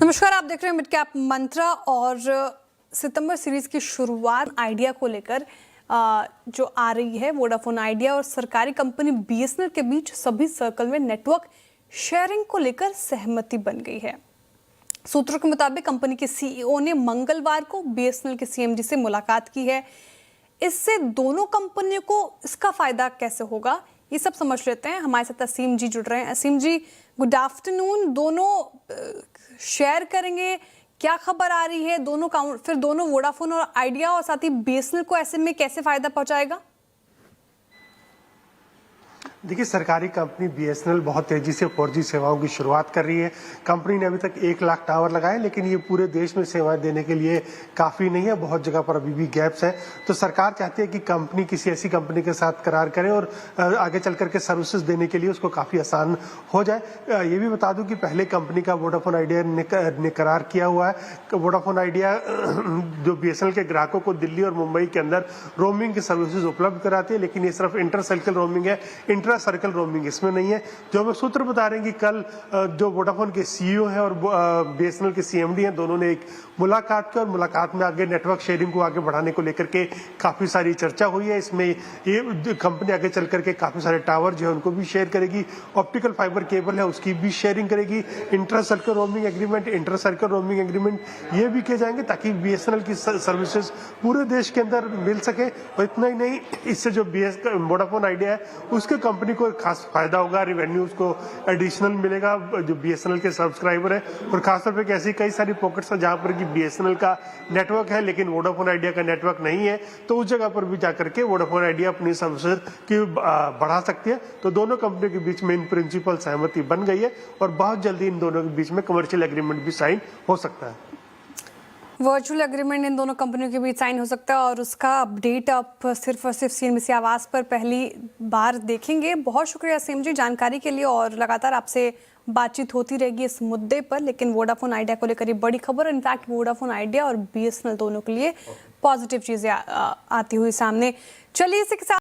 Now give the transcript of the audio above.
नमस्कार, आप देख रहे हैं मिड कैप मंत्रा और सितंबर सीरीज की शुरुआत आइडिया को लेकर जो आ रही है। वोडाफोन आइडिया और सरकारी कंपनी बीएसएनएल के बीच सभी सर्कल में नेटवर्क शेयरिंग को लेकर सहमति बन गई है। सूत्रों के मुताबिक कंपनी के सीईओ ने मंगलवार को बीएसएनएल के सीएमडी से मुलाकात की है। इससे दोनों कंपनियों को इसका फायदा कैसे होगा, ये सब समझ लेते हैं। हमारे साथ असीम जी जुड़ रहे हैं। असीम जी, गुड आफ्टरनून। दोनों शेयर करेंगे, क्या खबर आ रही है? फिर दोनों वोडाफोन और आइडिया और साथ ही बीएसएनएल को ऐसे में कैसे फायदा पहुंचाएगा? देखिए, सरकारी कंपनी बीएसएनएल बहुत तेजी से 4G सेवाओं की शुरुआत कर रही है। कंपनी ने अभी तक 1 लाख टावर लगाए, लेकिन ये पूरे देश में सेवाएं देने के लिए काफी नहीं है। बहुत जगह पर अभी भी गैप्स हैं। तो सरकार चाहती है कि कंपनी किसी ऐसी कंपनी के साथ करार करे और आगे चल करके सर्विसेज देने के लिए उसको काफी आसान हो जाए। ये भी बता दूं कि पहले कंपनी का वोडाफोन आइडिया ने करार किया हुआ है। वोडाफोन आइडिया जो बीएसएनएल के ग्राहकों को दिल्ली और मुंबई के अंदर रोमिंग की सर्विसेज उपलब्ध कराती है, लेकिन ये सिर्फ इंटर सर्कल रोमिंग है, इंट्रा सर्कल रोमिंग इसमें नहीं है। जो हमें सूत्र बता रहे हैं कि कल जो वोडाफोन के सीईओ हैं और बीएसएनएल के सीएमडी हैं, दोनों ने एक मुलाकात की और मुलाकात में आगे नेटवर्क शेयरिंग को आगे बढ़ाने को लेकर के काफी सारी चर्चा हुई है। इसमें ये कंपनी आगे चल करके काफी सारे टावर जो है उनको भी शेयर करेगी, ऑप्टिकल फाइबर केबल है उसकी भी शेयरिंग करेगी, intra circle roaming agreement, inter circle roaming agreement ये भी किए जाएंगे ताकि बीएसएनएल की सर्विसेज पूरे देश के अंदर मिल सके। और इतना ही नहीं, इससे जो वोडाफोन आइडिया है उसके कंपनी को खास फायदा होगा, रेवेन्यू उसको एडिशनल मिलेगा जो बीएसएनएल के सब्सक्राइबर है। और खासतौर पे ऐसी कई सारी पॉकेट्स हैं जहां पर कि बीएसएनएल का नेटवर्क है लेकिन वोडाफोन आइडिया का नेटवर्क नहीं है, तो उस जगह पर भी जाकर के वोडाफोन आइडिया अपनी सर्विसेज की बढ़ा सकती है। तो दोनों कंपनियों के बीच में इन प्रिंसिपल सहमति बन गई है और बहुत जल्दी इन दोनों के बीच में कमर्शियल एग्रीमेंट भी साइन हो सकता है। वर्चुअल एग्रीमेंट इन दोनों कंपनियों के बीच साइन हो सकता है और उसका अपडेट आप सिर्फ और सिर्फ सीएनबीसी आवाज पर पहली बार देखेंगे। बहुत शुक्रिया असीम जी जानकारी के लिए, और लगातार आपसे बातचीत होती रहेगी इस मुद्दे पर। लेकिन वोडाफोन आइडिया को लेकर ये बड़ी खबर, इनफैक्ट वोडाफोन आइडिया और बीएसएनएल दोनों के लिए पॉजिटिव चीजें आती हुई सामने। चलिए इसी के साथ